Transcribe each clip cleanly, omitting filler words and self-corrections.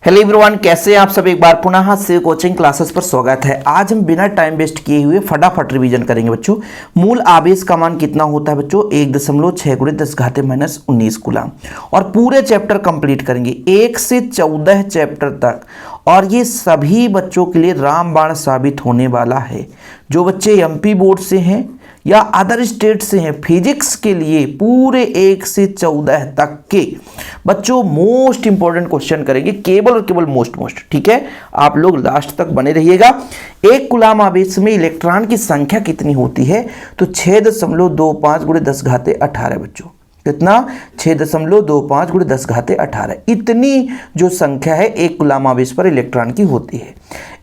Hello everyone, कैसे हैं आप सब। एक बार पुनः शिव कोचिंग क्लासेस पर स्वागत है। आज हम बिना टाइम वेस्ट किए हुए फटाफट रिवीजन करेंगे बच्चों। मूल आवेश का मान कितना होता है बच्चों? 1.6 × 10⁻¹9 कूलम। और पूरे चैप्टर कंप्लीट करेंगे 1 से 14 चैप्टर तक, और ये सभी बच्चों के लिए रामबाण साबित होने वाला है। जो बच्चे एमपी बोर्ड से हैं या अदर स्टेट से हैं, फिजिक्स के लिए पूरे 1 से 14 तक के बच्चों मोस्ट इंपॉर्टेंट क्वेश्चन करेंगे, केवल और केवल मोस्ट। ठीक है, आप लोग लास्ट तक बने रहिएगा। एक कूलम आवेश में इलेक्ट्रॉन की संख्या कितनी होती है? तो 6.25 × 10⁻18 बच्चों। कितना? 6.25 × 10⁻18। इतनी जो संख्या है एक कूलम आवेश पर इलेक्ट्रॉन की होती है।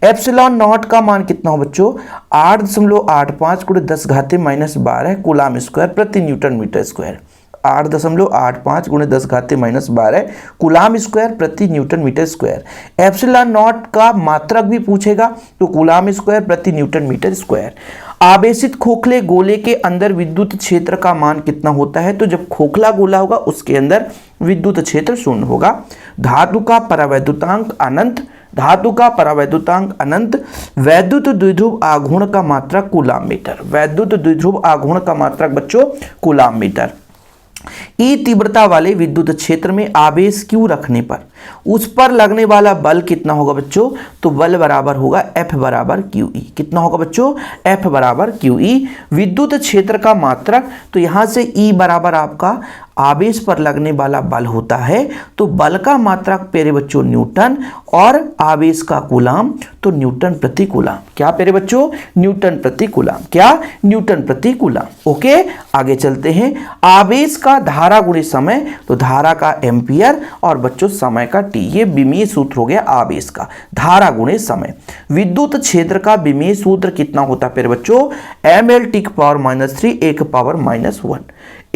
एप्सिलॉन नॉट का मान कितना हो बच्चों? 8.85 × 10⁻12 कूलम स्क्वायर प्रति newton metre square. 8.85 × 10⁻12 coulomb square प्रति newton metre square. Epsilon naught का मात्रक भी पूछेगा तो कूलम स्क्वायर प्रति न्यूटन मीटर स्क्वायर। आवेशित खोखले गोले के अंदर विद्युत क्षेत्र का मान कितना होता है? तो जब खोखला गोला होगा उसके अंदर विद्युत क्षेत्र 0 होगा। धातु का परावैद्युतांक अनंत, धातु का परावैद्युतांक अनंत। वैद्युत द्विध्रुव आघूर्ण का मात्रक कूलम मीटर। वैद्युत द्विध्रुव आघूर्ण का मात्रक बच्चों कूलम मीटर। ई तीव्रता वाले विद्युत क्षेत्र में आवेश Q रखने पर उस पर लगने वाला बल कितना होगा बच्चों? तो बल बराबर होगा F बराबर QE। कितना होगा बच्चों? F बराबर QE। विद्युत क्षेत्र का मात्रक, तो यहां से E बराबर आपका आवेश पर लगने वाला बल होता है, तो बल का मात्रक प्यारे बच्चों न्यूटन, और आवेश का कूलम तो न्यूटन प्रति कूलम। क्या प्यारे बच्चों? न्यूटन प्रति कूलम। क्या? न्यूटन प्रति कूलम। ओके, आगे चलते हैं। आवेश का धारा गुणे समय, तो धारा का एम्पियर और बच्चों समय का टी। ये विमीय सूत्र हो गया आवेश का, धारा गुणे समय। विद्युत क्षेत्र का विमीय सूत्र कितना होता है प्यारे बच्चों? mL⁻³ 1⁻⁻1।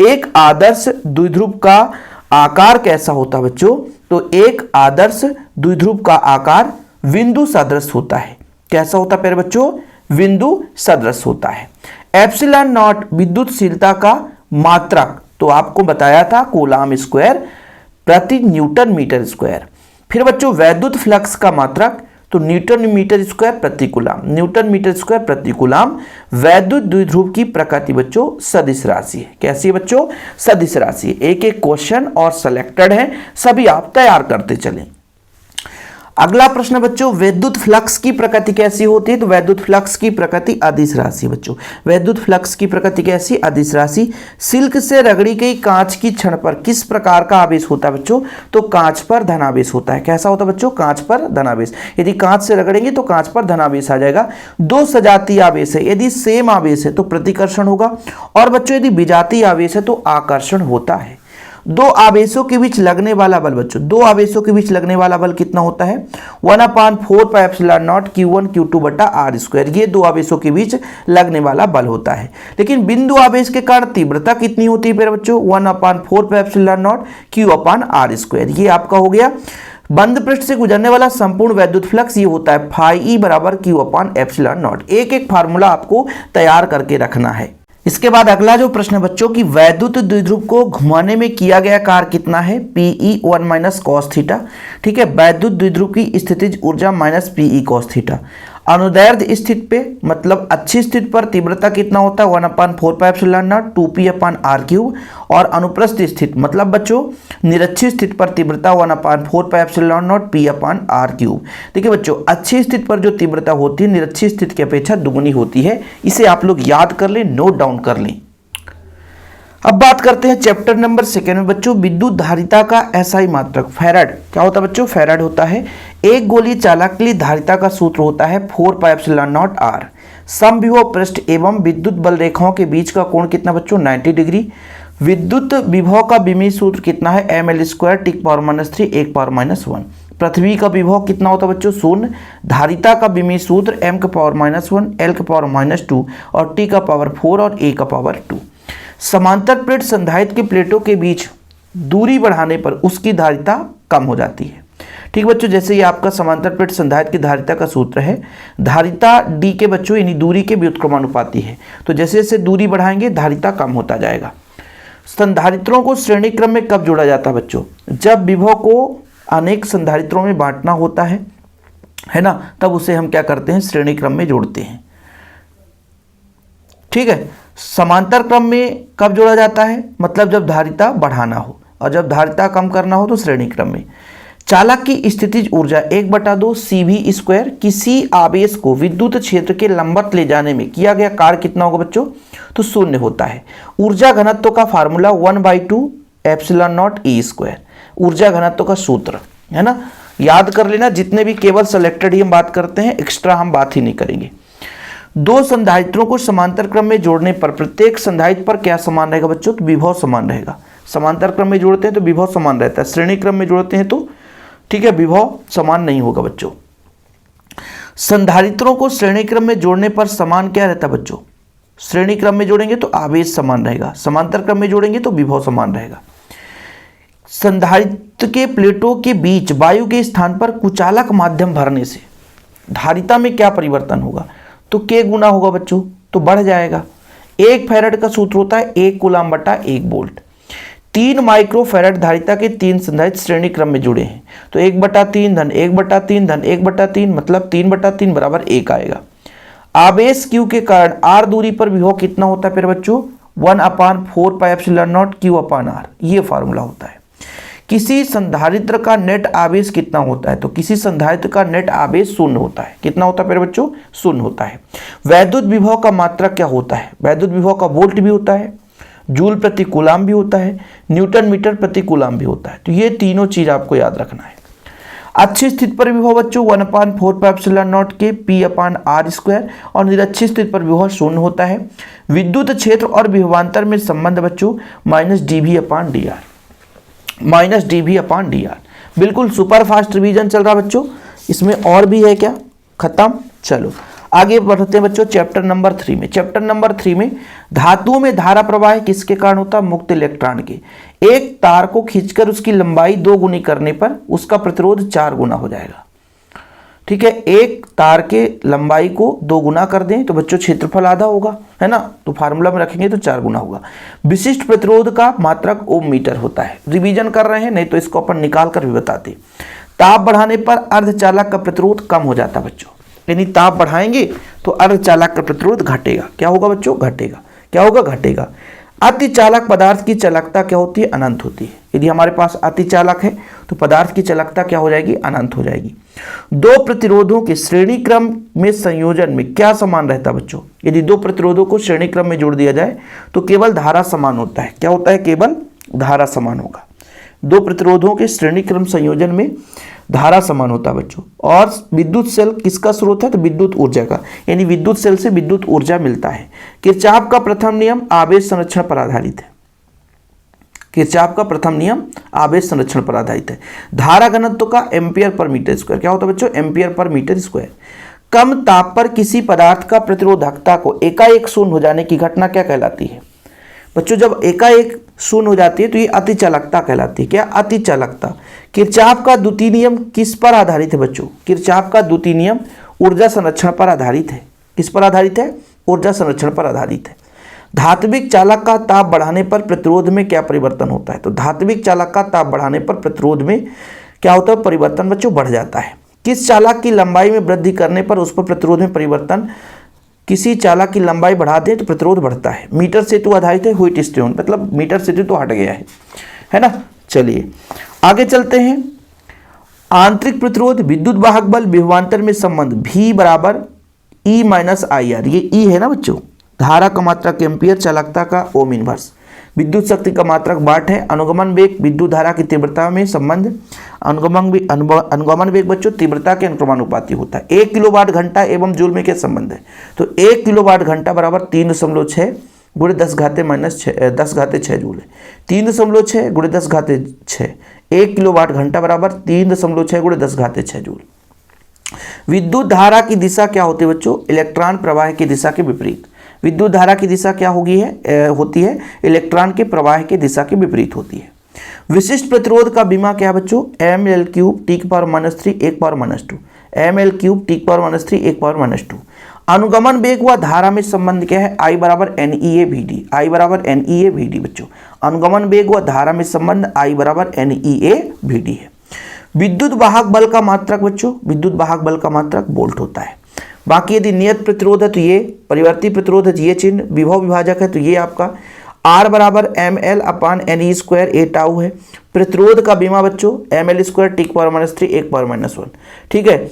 एक आदर्श द्विध्रुव का आकार कैसा होता है बच्चों? तो एक आदर्श द्विध्रुव का आकार बिंदु सदृश होता है। कैसा होता है प्यारे बच्चों? बिंदु सदृश होता है। एप्सिलॉन नॉट विद्युतशीलता का मात्रक, तो आपको बताया था कूलम स्क्वायर प्रति न्यूटन मीटर स्क्वायर। फिर बच्चों वैद्युत फ्लक्स का मात्रक, तो न्यूटन मीटर स्क्वायर प्रति कूलम। न्यूटन मीटर स्क्वायर प्रति कूलम। वैद्युत द्विध्रुव की प्रकृति बच्चों सदिश राशि है। कैसी है बच्चों? सदिश राशि है। एक एक क्वेश्चन और सिलेक्टेड है, सभी आप तैयार करते चलें। अगला प्रश्न बच्चों, वैद्युत फ्लक्स की प्रकृति कैसी होती है? तो वैद्युत फ्लक्स की प्रकृति अदिश राशि बच्चों। वैद्युत फ्लक्स की प्रकृति कैसी? अदिश राशि। सिल्क से रगड़ी गई कांच की छड़ पर किस प्रकार का आवेश होता है बच्चों? तो कांच पर धनावेश होता है। कैसा होता है बच्चों? कांच पर धनावेश। यदि कांच से रगड़ेंगे तो कांच पर धनावेश आ जाएगा। दो सजातीय आवेश है, यदि सेम आवेश है तो प्रतिकर्षण होगा, और बच्चों यदि विजातीय आवेश है तो आकर्षण होता है। दो आवेशों के बीच लगने वाला बल बच्चों, दो आवेशों के बीच लगने वाला बल कितना होता है? 1/4πε0 Q1 Q2 बटा r²। ये दो आवेशों के बीच लगने वाला बल होता है। लेकिन बिंदु आवेश के कारण तीव्रता कितनी होती है मेरे बच्चों? 1/4πε0 Q/r²। ये आपका हो गया। बंद पृष्ठ से गुजरने वाला संपूर्ण वैद्युत फ्लक्स ये होता है φE बराबर Q/ε0। एक एक फार्मूला आपको तैयार करके रखना है। इसके बाद अगला जो प्रश्न बच्चों की वैद्युत द्विध्रुव को घुमाने में किया गया कार्य कितना है? Pe1 - cos θ। ठीक है, वैद्युत द्विध्रुव की स्थितिज ऊर्जा -Pe cos θ। अनुदैर्ध्य स्थिति पे मतलब अच्छी स्थिति पर तीव्रता कितना होता है? 1/4πε0 2P/r³। और अनुप्रस्थ स्थिति मतलब बच्चों निरक्षी स्थिति पर तीव्रता 1/4πε0 P/r³। देखिए बच्चों, अच्छी स्थिति पर जो तीव्रता होती है निरक्षी स्थिति की अपेक्षा दुगुनी होती है। इसे आप लोग याद कर लें, नोट डाउन कर लें। अब बात करते हैं चैप्टर नंबर 2 में बच्चों, विद्युत धारिता का एसआई मात्रक फैराड। क्या होता है बच्चों? फैराड होता है। एक गोलीय चालक के लिए धारिता का सूत्र होता है 4πε0 r। समविभव पृष्ठ एवं विद्युत बल रेखाओं के बीच का कोण कितना बच्चों? 90 डिग्री। विद्युत विभव का विमीय सूत्र कितना है? mL² T⁻³ 1⁻⁻1। पृथ्वी का विभव कितना होता है बच्चों? 0। धारिता का विमीय सूत्र m⁻⁻1 L⁻² और T⁴ और A⁻²। समांतर प्लेट संधारित्र की प्लेटों के बीच दूरी बढ़ाने पर उसकी धारिता कम हो जाती है। ठीक बच्चों, जैसे ये आपका समांतर प्लेट संधारित्र की धारिता का सूत्र है, धारिता d के बच्चों यानी दूरी के व्युत्क्रमानुपाती है। तो जैसे जैसे दूरी बढ़ाएंगे धारिता कम होता जाएगा। संधारित्रों को श्रेणी क्रम में कब जोड़ा जाता है बच्चों? जब विभव को अनेक संधारित्रों में बांटना होता है ना, तब उसे हम क्या करते हैं, श्रेणी क्रम में जोड़ते हैं। ठीक है। समांतर क्रम में कब जोड़ा जाता है, मतलब जब धारिता बढ़ाना हो, और जब धारिता कम करना हो तो श्रेणी क्रम में। चालक की स्थितिज ऊर्जा 1/2 CV² किसी आवेश को विद्युत क्षेत्र के लंबवत ले जाने में किया गया कार्य कितना होगा बच्चों, तो 0 होता है। ऊर्जा घनत्व का फार्मूला 1/2 ε0 E², ऊर्जा घनत्व का सूत्र है ना, याद कर लेना। जितने भी केवल सिलेक्टेड ही हम बात करते हैं, एक्स्ट्रा हम बात ही नहीं करेंगे। दो संधारित्रों को समांतर क्रम में जोड़ने पर प्रत्येक संधारित्र पर क्या समान रहेगा बच्चों, तो विभव समान रहेगा। समांतर क्रम में जोड़ते हैं तो विभव समान रहता है, श्रेणी क्रम में जोड़ते हैं तो ठीक है विभव समान नहीं होगा बच्चों। संधारित्रों को श्रेणी क्रम में जोड़ने पर समान क्या रहता है बच्चों, श्रेणी क्रम में जोड़ेंगे तो आवेश समान रहेगा, समांतर क्रम में जोड़ेंगे तो विभव समान रहेगा। संधारित्र के प्लेटों के बीच वायु के स्थान पर कुचालक माध्यम भरने से धारिता में क्या परिवर्तन होगा, तो K गुना होगा बच्चों, तो बढ़ जाएगा। 1 फैराड का सूत्र होता है 1 कूलाम बटा 1 वोल्ट। 3 माइक्रोफैराड धारिता के 3 संधारित्र श्रेणी क्रम में जुड़े हैं, तो 1/3 धन 1/3 धन 1/3 मतलब 3/3 बराबर 1 आएगा। आवेश Q के कारण R दूरी पर विभव कितना होता है फिर बच्चों, 1/4πε0 Q/R, ये फार्मूला होता है। किसी संधारित्र का नेट आवेश कितना होता है, तो किसी संधारित्र का नेट आवेश 0 होता है। कितना होता है मेरे बच्चों, 0 होता है। वैद्युत विभव का मात्रक क्या होता है, वैद्युत विभव का वोल्ट भी होता है, जूल प्रति कूलाम भी होता है, न्यूटन मीटर प्रति कूलाम भी होता है। तो ये तीनों चीज आपको याद रखना है। अच्छी स्थिति पर विभव बच्चों 1/4πε0 के P/R², और निरक्षी स्थिति पर विभव 0 होता है। विद्युत क्षेत्र और विभवांतर में संबंध बच्चों -dV/dr, -dV/dr। बिल्कुल सुपर फास्ट रिवीजन चल रहा बच्चों, इसमें और भी है क्या, खत्म। चलो आगे बढ़ते हैं बच्चों चैप्टर नंबर 3 में। चैप्टर नंबर 3 में धातुओं में धारा प्रवाह किसके कारण होता है, मुक्त इलेक्ट्रॉन के। एक तार को खींचकर उसकी लंबाई 2 गुनी करने पर उसका प्रतिरोध 4 गुना हो जाएगा। ठीक है, एक तार के लंबाई को 2 गुना कर दें तो बच्चों क्षेत्रफल आधा होगा, है ना, तो फार्मूला में रखेंगे तो 4 गुना होगा। विशिष्ट प्रतिरोध का मात्रक ओम मीटर होता है। रिवीजन कर रहे हैं, नहीं तो इसको अपन निकाल कर भी बताते। ताप बढ़ाने पर अर्धचालक का प्रतिरोध कम हो जाता बच्चों, यानी ताप बढ़ाएंगे तो अर्धचालक का प्रतिरोध घटेगा। क्या होगा बच्चों, घटेगा। क्या होगा, घटेगा। अतिचालक पदार्थ की चालकता क्या होती है, अनंत होती है। यदि हमारे पास अतिचालक है तो पदार्थ की चालकता क्या हो जाएगी, अनंत हो जाएगी। दो प्रतिरोधों के श्रेणी क्रम में संयोजन में क्या समान रहता है बच्चों, यदि दो प्रतिरोधों को श्रेणी क्रम में जोड़ दिया जाए तो केवल धारा समान होता है। क्या होता है, केवल धारा समान होगा। दो प्रतिरोधों के श्रेणी क्रम संयोजन में धारा समान होता है बच्चों। और विद्युत सेल किसका स्रोत है, तो विद्युत ऊर्जा का, यानी विद्युत सेल से विद्युत ऊर्जा मिलता है। किरचॉफ का प्रथम नियम आवेश संरक्षण पर आधारित है। किरचॉफ का प्रथम नियम आवेश संरक्षण पर आधारित है। धारा घनत्व का एम्पियर पर मीटर स्क्वायर, क्या होता है बच्चों, एम्पियर पर मीटर स्क्वायर। कम ताप पर किसी पदार्थ का प्रतिरोधकता को एकाएक शून्य हो जाने की घटना क्या कहलाती है बच्चों, जब एकाएक शून्य हो जाती है तो ये अतिचालकता कहलाती है। क्या, अतिचालकता। किरचॉफ का द्वितीय नियम किस पर आधारित है बच्चों, किरचॉफ का द्वितीय नियम ऊर्जा संरक्षण पर आधारित है। किस पर आधारित है, ऊर्जा संरक्षण पर आधारित है। धात्विक चालक का ताप बढ़ाने पर प्रतिरोध में क्या परिवर्तन होता है, तो धात्विक चालक का ताप बढ़ाने पर प्रतिरोध में क्या होता है, परिवर्तन बच्चों बढ़ जाता है। किस चालक की लंबाई में वृद्धि करने पर उस पर प्रतिरोध में परिवर्तन, किसी चालक की लंबाई बढ़ा दें तो प्रतिरोध बढ़ता है। मीटर सेतु आधारित है, व्हीटस्टोन, मतलब मीटर सेतु तो हट गया है ना। चलिए आगे चलते हैं। आंतरिक प्रतिरोध, विद्युत वाहक बल, विभवांतर में संबंध V बराबर E माइनस IR, ये E है ना बच्चों। धारा का मात्रक एम्पियर, चालकता का ओम इनवर्स, विद्युत शक्ति का मात्रक वाट है। अनुगमन वेग विद्युत धारा की तीव्रता में संबंध, अनुगमन वेग बच्चों तीव्रता के अनुक्रमानुपाती होता है। 1 किलोवाट घंटा एवं जूल में क्या संबंध है, तो 1 किलोवाट घंटा बराबर 3.6 गुणे 10 घाते -10 घाते 6 जूल है। 3.6 गुणे 10 घाते 6, 1 किलोवाट घंटा बराबर 3.6 गुणे 10 घाते 6 जूल। विद्युत धारा की दिशा क्या होती है बच्चों, इलेक्ट्रॉन प्रवाह की दिशा के विपरीत। विद्युत धारा की दिशा क्या होती है, इलेक्ट्रॉन के प्रवाह की दिशा के विपरीत होती है। विशिष्ट प्रतिरोध का बीमा क्या है बच्चों, ml³ 10⁻³ 1⁻², ml³ 10⁻³ 1⁻²। अनुगमन वेग व धारा में संबंध क्या है, I बराबर NEA/VD, I बराबर NEA/VD बच्चों। अनुगमन वेग व धारा में संबंध I बराबर NEA/VD है। विद्युत वाहक बल का मात्रक बच्चों, विद्युत वाहक बल का मात्रक वोल्ट होता है। बाकी यदि नियत प्रतिरोध है तो ये, परिवर्ती प्रतिरोध है तो ये चिन्ह, विभव विभाजक है तो ये आपका R बराबर ml अपान NE स्क्वायर ए टाउ है। प्रतिरोध का बीमा बच्चों ml square T power -3 1 power -1, ठीक है,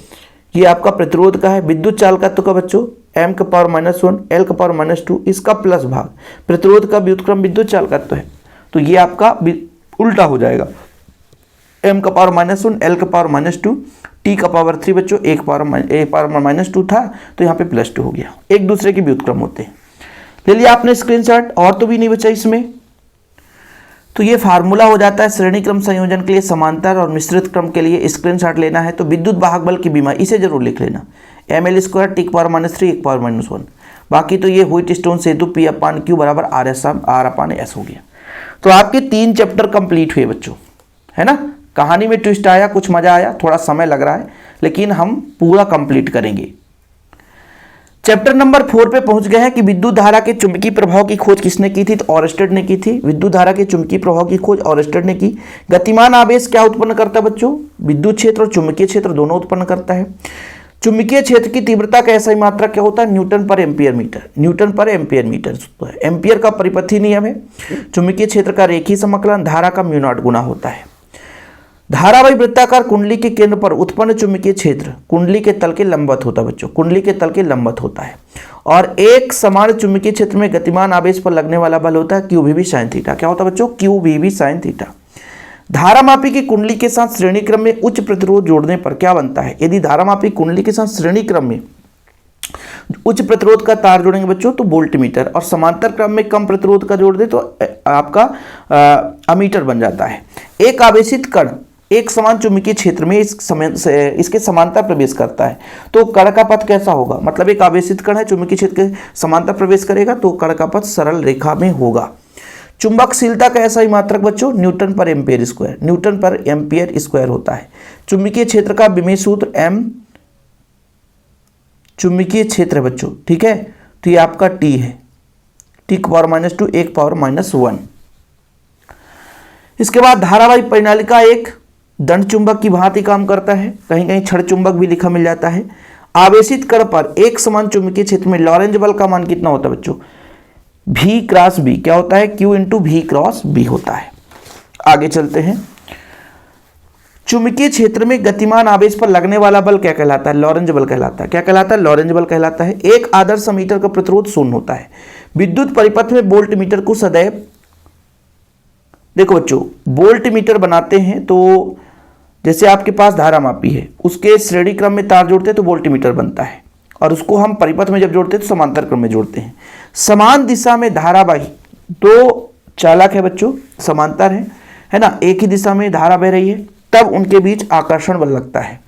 ये आपका प्रतिरोध का है। विद्युत चालकत्व का बच्चों m का पावर -1 l का पावर -2 इसका प्लस भाग, प्रतिरोध का व्युत्क्रम विद्युत चालकत्व है तो ये आपका उल्टा हो जाएगा, m का पावर -1 l का पावर -2 t का पावर 3 बच्चों एक पावर -2 था तो यहाँ पे +2 हो गया, एक दूसरे के व्युत्क्रम होते हैं। ले लिया आपने स्क्रीनशॉट, और तो भी नहीं बचा इसमें। तो ये फार्मूला हो जाता है श्रेणी क्रम संयोजन के लिए, समांतर और मिश्रित क्रम के लिए स्क्रीनशॉट लेना है तो विद्युत वाहक बल की बीमा इसे जरूर लिख लेना, ml square T power -3 1 power -1। बाकी तो ये व्हिट स्टोन सेतु P अपान Q बराबर R अपान S हो गया। तो आपके 3 चैप्टर कंप्लीट हुए बच्चों, है ना। कहानी में ट्विस्ट आया, कुछ मजा आया, थोड़ा समय लग रहा है लेकिन हम पूरा कंप्लीट करेंगे। चैप्टर नंबर 4 पे पहुंच गए हैं कि विद्युत धारा के चुंबकीय प्रभाव की खोज किसने की थी, तो ऑरेस्टेड ने की थी। विद्युत धारा के चुंबकीय प्रभाव की खोज ऑरेस्टेड ने की। गतिमान आवेश क्या उत्पन्न करता है बच्चों, विद्युत क्षेत्र और चुंबकीय क्षेत्र दोनों उत्पन्न करता है। चुंबकीय क्षेत्र की तीव्रता का ऐसा ही मात्रक क्या होता है, न्यूटन पर एम्पियर मीटर, न्यूटन पर एम्पियर मीटर। एम्पियर का परिपथी नियम है। चुंबकीय क्षेत्र का रेखीय समाकलन धारा का म्यू0 गुना होता है। धारावाही वृत्ताकार कुंडली के केंद्र पर उत्पन्न चुंबकीय क्षेत्र कुंडली के तल के लंबवत होता है बच्चों, कुंडली के तल के लंबवत होता है। और एक समान चुंबकीय क्षेत्र में गतिमान आवेश पर लगने वाला बल होता है QVB sin थीटा। क्या होता है बच्चों, QVB sin थीटा। धारामापी की कुंडली के साथ श्रेणी क्रम में उच्च प्रतिरोध जोड़ने पर क्या बनता है, यदि धारामापी कुंडली के साथ श्रेणी क्रम में उच्च प्रतिरोध का तार जोड़ेंगे बच्चों तो वोल्टमीटर, और समांतर क्रम में कम प्रतिरोध का जोड़ दे तो आपका अमीटर बन जाता है। एक आवेशित कण एक समान चुंबकीय क्षेत्र में इसके समांतर प्रवेश करता है तो कण का पथ कैसा होगा, मतलब एक आवेशित कण है चुंबकीय क्षेत्र के समांतर प्रवेश करेगा तो कण का पथ सरल रेखा में होगा। चुंबकशीलता का ऐसा ही मात्रक बच्चों न्यूटन पर एम्पियर स्क्वायर, न्यूटन पर एम्पियर स्क्वायर होता है। चुंबकीय क्षेत्र का विमेय सूत्र m चुंबकीय क्षेत्र है बच्चों, ठीक है, तो ये आपका t है, t की पावर -2 1 पावर -1। इसके बाद धारावाही परिनालिका एक दंड चुंबक की भांति काम करता है, कहीं कहीं छड़ चुंबक भी लिखा मिल जाता है। आवेशित कण पर एक समान चुंबकीय क्षेत्र में लॉरेंज बल का मान कितना होता है बच्चों, V क्रॉस B, क्या होता है, Q into V cross B होता है। आगे चलते हैं। चुंबकीय क्षेत्र में गतिमान आवेश पर लगने वाला बल क्या कहलाता है, लॉरेंज बल कहलाता है। क्या कहलाता है, लॉरेंज बल कहलाता है। एक आदर्श मीटर का प्रतिरोध 0 होता है। विद्युत परिपथ में वोल्ट मीटर को सदैव, देखो बच्चों वोल्ट मीटर बनाते हैं तो जैसे आपके पास धारामापी है उसके श्रेणी क्रम में तार जोड़ते हैं तो वोल्ट मीटर बनता है, और उसको हम परिपथ में जब जोड़ते हैं तो समांतर क्रम में जोड़ते हैं। समान दिशा में धारावाही दो चालक है बच्चों, समांतर है ना, एक ही दिशा में धारा बह रही है तब उनके बीच आकर्षण बल लगता है।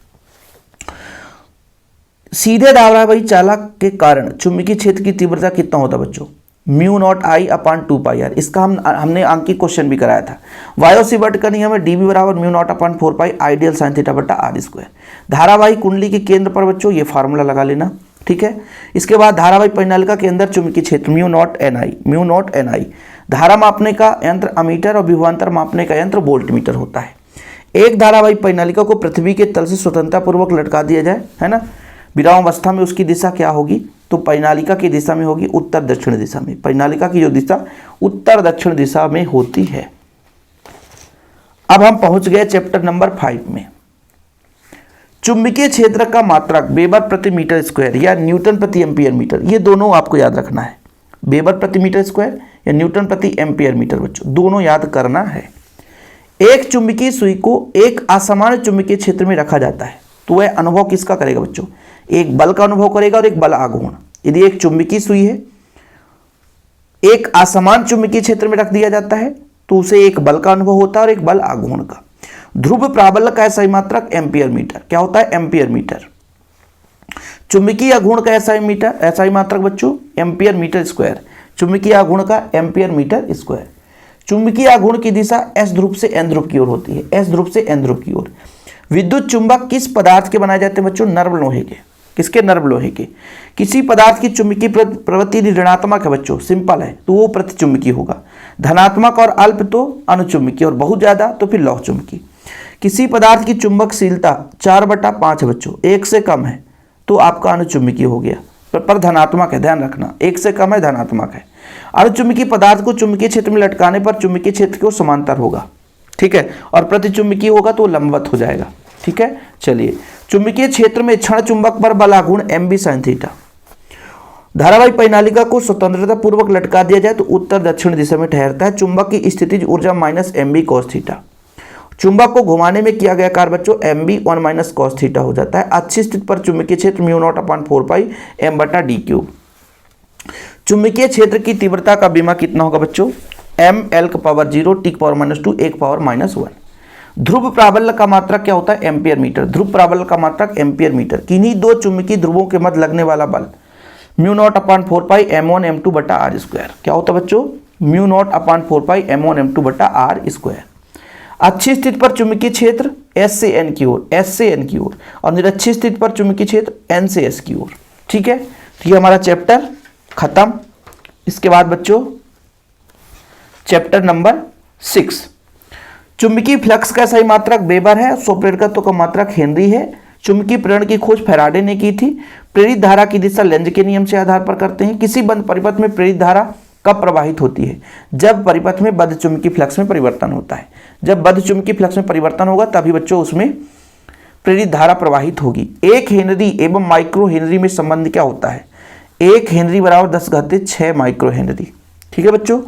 सीधे धारावाही चालक के कारण चुंबकीय क्षेत्र की तीव्रता कितना होता है बच्चों, μ0I अपान 2πr। इसका हमने अंकित क्वेश्चन भी कराया था। वायोसिवर्ट का नियम है dB बराबर μ0 अपान 4π आइडियल साइन थीटा बटा r स्क्वायर। धारावाही कुंडली के केंद्र पर बच्चों ये फार्मूला लगा लेना, ठीक है। इसके बाद धारावाही परिनालिका के अंदर चुंबकीय क्षेत्र μ0 Ni। धारा मापने का यंत्र अमीटर और विभवांतर मापने का यंत्र वोल्टमीटर होता है। एक धारावाही परिनालिका को पृथ्वी के तल से स्वतंत्रतापूर्वक लटका दिया जाए, है ना, विराम अवस्था में उसकी दिशा क्या होगी, तो परिनालिका की दिशा में होगी उत्तर दक्षिण दिशा में। परिनालिका की जो दिशा उत्तर दक्षिण दिशा में होती है। अब हम पहुंच गए चैप्टर नंबर 5 में। चुंबकीय क्षेत्र का मात्रक वेबर प्रति मीटर स्क्वायर या न्यूटन प्रति एम्पियर मीटर, ये दोनों आपको याद रखना है। वेबर प्रति मीटर स्क्वायर या न्यूटन प्रति एम्पियर मीटर बच्चों दोनों याद करना है। एक चुंबकीय सुई को एक असमान चुंबकीय क्षेत्र में रखा जाता है तो वह अनुभव किसका करेगा बच्चों, एक बल का अनुभव करेगा और एक बल आघूर्ण। यदि एक चुंबकीय सुई है एक असमान चुंबकीय क्षेत्र में रख दिया जाता है तो उसे एक बल का अनुभव होता है और एक बल आघूर्ण का। ध्रुव प्राबल्य का ऐसा ही मात्रक एम्पियर मीटर, क्या होता है, एम्पियर मीटर। चुंबकीय आघूर्ण का ऐसा ही मात्रक बच्चों एम्पियर मीटर स्क्वायर। चुंबकीय आघूर्ण का एम्पियर मीटर स्क्वायर। चुंबकीय आघूर्ण की दिशा S ध्रुव से N ध्रुव की ओर होती है, S ध्रुव से N ध्रुव की ओर। विद्युत चुंबक किस पदार्थ के बनाए जाते हैं बच्चों, नर्म लोहे के। किसके, नर्म लोहे के। किसी पदार्थ की चुंबकीय प्रवृत्ति यदि ऋणात्मक है बच्चों, सिंपल है तो वो प्रतिचुंबकीय होगा। धनात्मक और अल्प तो अनुचुंबकीय और बहुत ज्यादा तो फिर लौह चुंबकीय। किसी पदार्थ की चुंबकशीलता 4/5 बच्चों 1 से कम है तो आपका अनुचुंबकीय हो गया, पर धनात्मक है, ध्यान रखना, 1 से कम है धनात्मक है। अनुचुंबकीय पदार्थ को चुंबकीय क्षेत्र में लटकाने पर चुंबकीय क्षेत्र को समांतर होगा, ठीक है, और प्रतिचुंबकीय होगा तो लंबवत हो जाएगा, ठीक है। चलिए, चुंबकीय क्षेत्र में क्षण चुंबक पर बल आघूर्ण mb sin थीटा। धारावाही परिनालिका को स्वतंत्रता पूर्वक लटका दिया जाए तो उत्तर दक्षिण दिशा में ठहरता है। चुंबक की स्थितिज ऊर्जा -mb cos थीटा। चुंबक को घुमाने में किया गया कार्य बच्चों mb 1 - cos थीटा हो जाता है। अच्छी स्थिति पर चुंबकीय क्षेत्र μ0/4π m/d3। चुंबकीय क्षेत्र की तीव्रता का बीमा कितना होगा बच्चों, ml⁻0 t⁻2 1⁻−1। ध्रुव प्राबल्य का मात्रक क्या होता है, एम्पियर मीटर। ध्रुव प्राबल्य का मात्रक एम्पियर मीटर। किन्हीं दो चुंबकीय ध्रुवों के मध्य लगने वाला बल μ0/4π m1 m2/r²। क्या होता है बच्चों, μ0/4π m1 m2/r²। अच्छी स्थिति पर चुंबकीय क्षेत्र S से N की ओर, S से N की ओर, और निरक्षी स्थिति पर चुंबकीय क्षेत्र N से S की ओर, ठीक है। तो ये हमारा चैप्टर खत्म। इसके बाद बच्चों चैप्टर नंबर 6, चुंबकीय फ्लक्स का सही मात्रक वेबर है, स्वप्रेरकत्व का मात्रक हेनरी है। चुंबकीय प्रेरण की खोज फैराडे ने की थी। प्रेरित धारा की दिशा लेंज के नियम से आधार पर करते हैं। किसी बंद परिपथ में प्रेरित धारा कब प्रवाहित होती है, जब परिपथ में बद्ध चुंबकीय फ्लक्स में परिवर्तन होता है। जब बद्ध चुंबकीय फ्लक्स में परिवर्तन होगा तभी बच्चों उसमें प्रेरित धारा प्रवाहित होगी। 1 हेनरी एवं माइक्रो हेनरी में संबंध क्या होता है, 1 हेनरी बराबर 10⁻6 माइक्रो हेनरी, ठीक है बच्चों।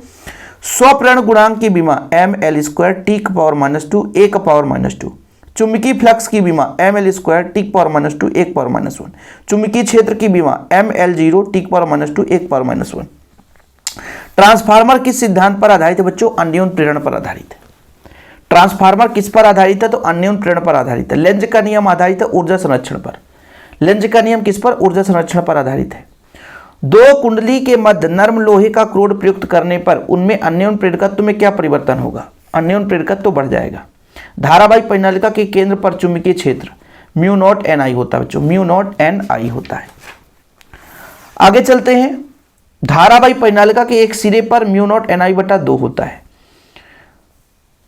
स्वप्रेरण गुणांक की बीमा ml² t⁻2 1⁻²। चुंबकीय फ्लक्स की बीमा ml² t⁻2 1⁻1। चुंबकीय क्षेत्र की बीमा ml0 t⁻2 1⁻1। ट्रांसफार्मर किस सिद्धांत पर आधारित है बच्चों, अन्योन प्रेरण पर आधारित है। ट्रांसफार्मर किस पर आधारित है, तो अन्योन प्रेरण पर आधारित है। लेंज का नियम आधारित है ऊर्जा संरक्षण पर। लेंज का नियम किस पर, ऊर्जा संरक्षण पर आधारित है। 2 कुंडली के मध्य नर्म लोहे का क्रोड प्रयुक्त करने पर उनमें अन्योन प्रेरकत्व में क्या परिवर्तन होगा, अन्योन प्रेरकत्व बढ़ जाएगा। धारावाही परिनालिका के केंद्र पर चुंबकीय क्षेत्र μ0 होता है बच्चों, μ0 होता है। आगे चलते हैं। धारावाही परिनालिका के एक सिरे पर μ0 होता है।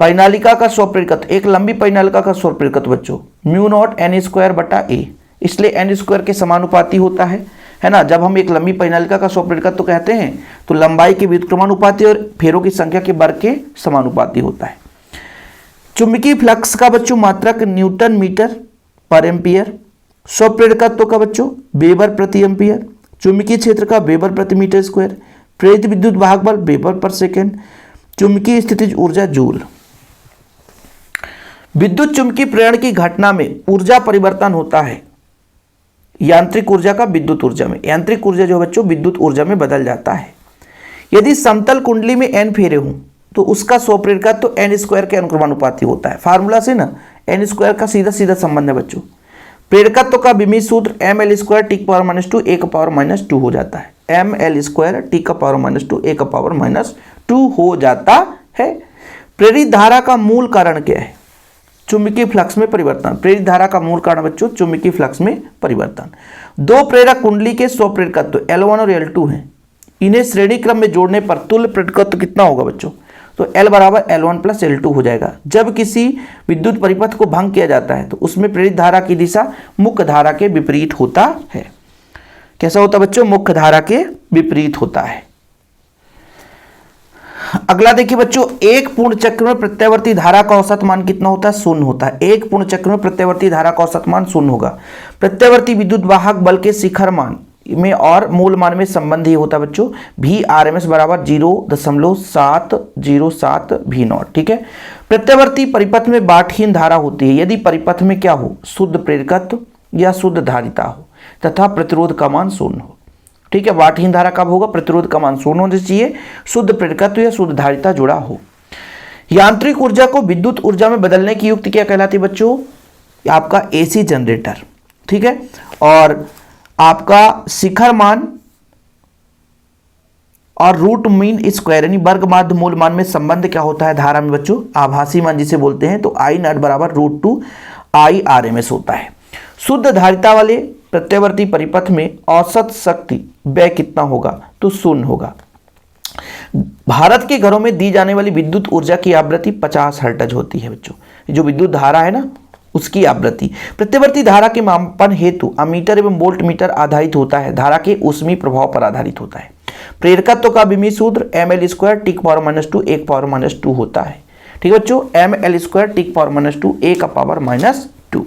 परिनालिका का स्वप्रेरकत्व, एक लंबी परिनालिका का स्वप्रेरकत्व बच्चों μ0 इसलिए n² के समानुपाती होता है ना। जब हम एक लंबी परिनालिका का स्वप्रेरकत्व कहते हैं तो लंबाई के व्युत्क्रमानुपाती और फेरों की संख्या के वर्ग के समानुपाती होता है। चुंबकीय फ्लक्स का बच्चों मात्रक न्यूटन मीटर पर एम्पियर। स्वप्रेरकत्व का बच्चों वेबर प्रति एम्पियर। चुंबकीय क्षेत्र का वेबर प्रति मीटर स्क्वायर। प्रेरित विद्युत वाहक बल वेबर पर सेकेंड। चुंबकीय स्थितिज ऊर्जा जूल। विद्युत चुंबकीय प्रेरण की घटना में ऊर्जा परिवर्तन होता है यांत्रिक ऊर्जा का विद्युत ऊर्जा में। यांत्रिक ऊर्जा जो बच्चों विद्युत ऊर्जा में बदल जाता है। यदि समतल कुंडली में n फेरे हों तो उसका स्वप्रेरकत्व n² के अनुक्रमानुपाती होता है। फार्मूला से ना n² का सीधा सीधा संबंध है बच्चों। प्रेरकत्व का विमीय सूत्र ml² t⁻2 1⁻2 हो जाता है। ml² t⁻2 1⁻2 हो जाता है। प्रेरित धारा का मूल कारण क्या है, चुंबकीय फ्लक्स में परिवर्तन। प्रेरित धारा का मूल कारण बच्चों चुंबकीय फ्लक्स में परिवर्तन। 2 प्रेरक कुंडली के स्वप्रेरकत्व L1 और L2 हैं। इन्हें श्रेणी क्रम में जोड़ने पर तुल्य प्रेरकत्व कितना होगा बच्चों, तो L बराबर L1 + L2 हो जाएगा। जब किसी विद्युत परिपथ को भंग किया जाता है तो उसमें प्रेरित धारा की दिशा मुख्य धारा के विपरीत होता है। कैसा होता है बच्चों, मुख्य धारा के विपरीत होता है। अगला देखिए बच्चों, एक पूर्ण चक्र में प्रत्यावर्ती धारा का औसत मान कितना होता है, 0 होता है। एक पूर्ण चक्र में प्रत्यावर्ती धारा का औसत मान 0 होगा। प्रत्यावर्ती विद्युत वाहक बल के शिखर मान में और मूल मान में संबंध ही होता है बच्चों Vrms बराबर 0.707 V0, ठीक है। प्रत्यावर्ती परिपथ में बाटहीन धारा होती है यदि परिपथ में क्या हो, शुद्ध प्रेरकत्व या शुद्ध धारिता हो तथा प्रतिरोध का मान 0 हो, ठीक है। बाटहीन धारा कब होगा, प्रतिरोध का मान 0 होना चाहिए, शुद्ध प्रेरकत्व या शुद्ध धारिता जुड़ा हो। यांत्रिक ऊर्जा को विद्युत ऊर्जा में बदलने की युक्ति क्या कहलाती है बच्चों, आपका AC जनरेटर, ठीक है। और आपका शिखर मान और रूट मीन स्क्वायर यानी वर्ग माध्य मूल मान में संबंध क्या होता है धारा में बच्चों, आभासी मान जिसे बोलते हैं, तो I0 बराबर √2 IRMS होता है। शुद्ध धारिता वाले प्रत्यावर्ती परिपथ में औसत शक्ति व्यय कितना होगा, तो 0 होगा। भारत के घरों में दी जाने वाली विद्युत ऊर्जा की आवृत्ति 50 हर्ट्ज होती है बच्चों। जो विद्युत धारा है ना उसकी आवृत्ति। प्रत्यवर्ती धारा के मापन हेतु अमीटर एवं वोल्ट मीटर आधारित होता है, धारा के ऊष्मीय प्रभाव पर आधारित होता है। प्रेरकत्व का विमीय सूत्र ml² टी पावर -2 1 पावर -2 होता है। ठीक है बच्चों, ml² टी पावर -2 1 पावर -2।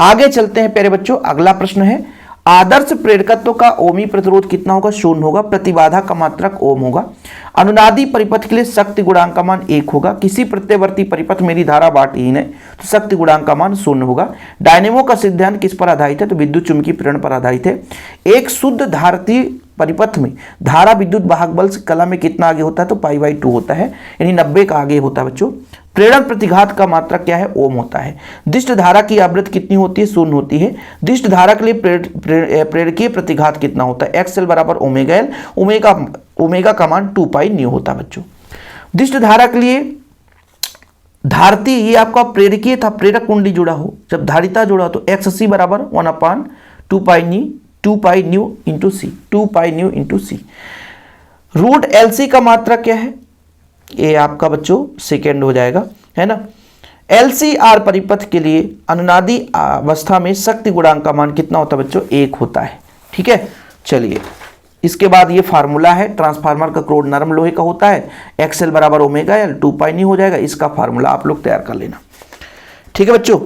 आगे चलते हैं प्यारे बच्चों, अगला प्रश्न है आदर्श प्रेरकत्व का ओमी प्रतिरोध कितना होगा? 0 होगा। प्रतिबाधा का मात्रक ओम होगा। अनुनादी परिपथ के लिए शक्ति गुणांक का मान 1 होगा। किसी प्रत्यवर्ती परिपथ मेरी धारा वाटहीन है तो शक्ति गुणांक का मान 0 होगा। डायनेमो का सिद्धांत किस पर आधारित है? तो विद्युत चुंबकीय प्रेरण पर आधारित है। एक शुद्ध धारतीय परिपथ में धारा विद्युत वाहक बल से कला में कितना आगे होता है? तो π/2 होता है, यानी 90 का आगे होता है बच्चों। प्रेरण प्रतिघात का मात्रक क्या है? ओम होता है। दिष्ट धारा की आवृत्ति कितनी होती है? 0 होती है। दिष्ट धारा के लिए प्रेरकीय प्रतिघात कितना होता है? XL बराबर ω/L, ओमेगा का मान 2πν होता है बच्चों। दिष्ट धारा के लिए धारती, ये आपका प्रेरकीय था, प्रेरक कुंडली जुड़ा हो, जब धारिता जुड़ा तो XC बराबर 1/2πν इंटू सी, 2πν इंटू सी। रूट LC का मात्रक क्या है? ये आपका बच्चों सेकेंड हो जाएगा, है ना। LCR परिपथ के लिए अनुनादी अवस्था में शक्ति गुणांक का मान कितना होता है बच्चों? 1 होता है। ठीक है, चलिए इसके बाद ये फार्मूला है, ट्रांसफार्मर का क्रोड नरम लोहे का होता है, XL बराबर ω/L 2πν हो जाएगा। इसका फार्मूला आप लोग तैयार कर लेना। ठीक है बच्चों,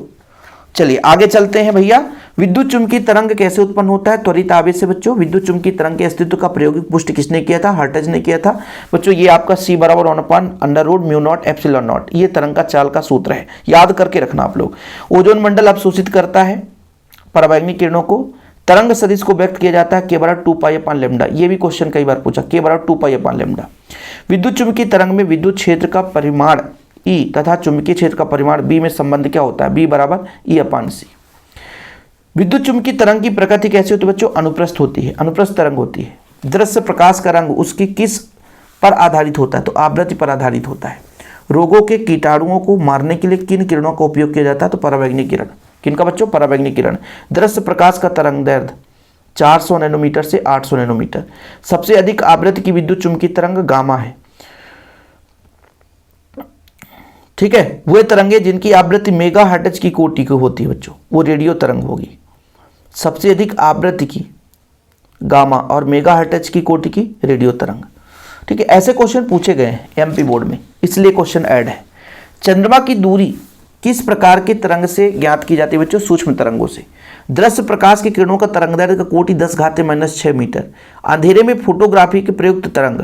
चलिए आगे चलते हैं भैया। विद्युत चुंबकीय तरंग कैसे उत्पन्न होता है? त्वरित आवेश से बच्चों। विद्युत चुंबकीय तरंग के अस्तित्व का प्रायोगिक पुष्टि किसने किया था? हर्ट्ज ने किया था बच्चों। ये आपका C बराबर 1/√μ0ε0, ये तरंग का चाल का सूत्र है, याद करके रखना आप लोग। ओजोन मंडल अवशोषित करता है पराबैंगनी किरणों को। तरंग सदिश को व्यक्त किया जाता है k बराबर 2π/λ, ये भी क्वेश्चन कई बार पूछा, k बराबर 2π/λ। विद्युत चुंबकीय तरंग में विद्युत क्षेत्र का परिमाण E तथा चुंबकीय क्षेत्र का परिमाण B में संबंध क्या होता है? B बराबर E/C। विद्युत चुंबकीय तरंग की प्रकृति कैसी होती है बच्चों? अनुप्रस्थ होती है, अनुप्रस्थ तरंग होती है। दृश्य प्रकाश का रंग उसकी किस पर आधारित होता है? तो आवृत्ति पर आधारित होता है। रोगों के कीटाणुओं को मारने के लिए किन किरणों का उपयोग किया जाता है? तो पराबैंगनी किरण। किनका बच्चों? पराबैंगनी किरण। दृश्य प्रकाश का तरंग दैर्ध्य 400 नैनोमीटर से 800 नैनोमीटर। सबसे अधिक आवृत्ति की विद्युत चुंबकीय तरंग गामा है। ठीक है, वे तरंगे जिनकी आवृत्ति मेगा हर्ट्ज की कोटि की होती है बच्चों, वो रेडियो तरंग होगी। सबसे अधिक आवृत्ति की गामा और मेगा हर्ट्ज की कोटि की रेडियो तरंग। ठीक है, ऐसे क्वेश्चन पूछे गए हैं एमपी बोर्ड में, इसलिए क्वेश्चन ऐड है। चंद्रमा की दूरी किस प्रकार के तरंग से ज्ञात की जाती है बच्चों? सूक्ष्म तरंगों से। दृश्य प्रकाश की किरणों का तरंगदैर्घ्य का कोटि 10⁻⁻⁶ मीटर। अंधेरे में फोटोग्राफी के प्रयुक्त तरंग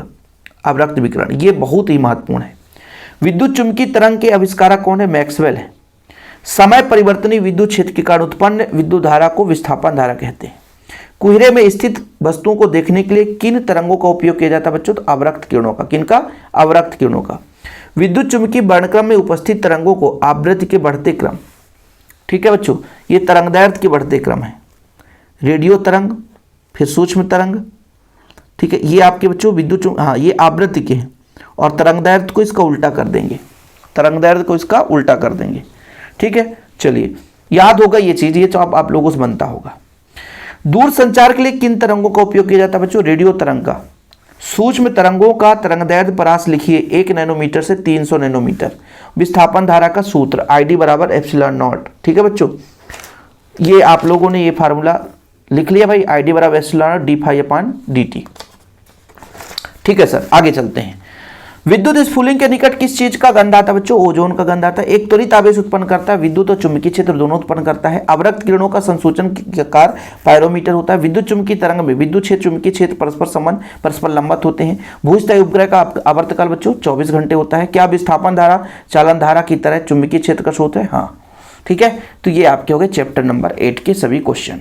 अवरक्त विकिरण, ये बहुत ही महत्वपूर्ण है। विद्युत चुंबकीय तरंग के आविष्कारक कौन है? मैक्सवेल है। समय परिवर्तनीय विद्युत क्षेत्र के कारण उत्पन्न विद्युत धारा को विस्थापन धारा कहते हैं। कुहरे में स्थित वस्तुओं को देखने के लिए किन तरंगों का उपयोग किया जाता है बच्चों? तो अवरक्त किरणों का। किनका? अवरक्त किरणों का। विद्युत चुंबकीय वर्णक्रम में उपस्थित तरंगों को आवृत्ति के बढ़ते क्रम, ठीक है बच्चों, ये तरंगदैर्घ्य के बढ़ते क्रम है। रेडियो तरंग, फिर सूक्ष्म तरंग, ठीक है, ये आपके बच्चों विद्युत ये आवृत्ति के हैं, और तरंगदैर्घ्य को इसका उल्टा कर देंगे, तरंगदैर्घ्य को इसका उल्टा कर देंगे। ठीक है, चलिए याद होगा ये चीज, ये तो आप लोगों से बनता होगा। दूर संचार के लिए किन तरंगों का उपयोग किया जाता है बच्चों? रेडियो तरंग का। सूक्ष्म तरंगों का तरंगदैर्घ्य परास लिखिए 1 नैनोमीटर से 300 नैनोमीटर। विस्थापन धारा का सूत्र ID बराबर ε0। ठीक है बच्चों, ये आप लोगों ने ये फार्मूला लिख लिया भाई, ID बराबर ε0 dφ/dt। ठीक है सर, आगे चलते हैं। विद्युत स्फुलिंग के निकट किस चीज का गंध आता है बच्चों? ओजोन का गंध आता है। एक त्वरित आवेश उत्पन्न करता है, विद्युत और चुंबकीय क्षेत्र दोनों उत्पन्न करता है। अवरक्त किरणों का संसूचन कार पायरोमीटर होता है। विद्युत चुंबकीय तरंग में विद्युत क्षेत्र चुंबकीय क्षेत्र परस्पर संबंध, परस्पर लंबत होते हैं। भूस्थायी उपग्रह का आवर्तकाल बच्चों 24 घंटे होता है। क्या विस्थापन धारा चालन धारा की तरह चुंबकीय क्षेत्र का स्रोत है? हाँ, ठीक है। तो ये आपके हो गए चैप्टर नंबर 8 के सभी क्वेश्चन।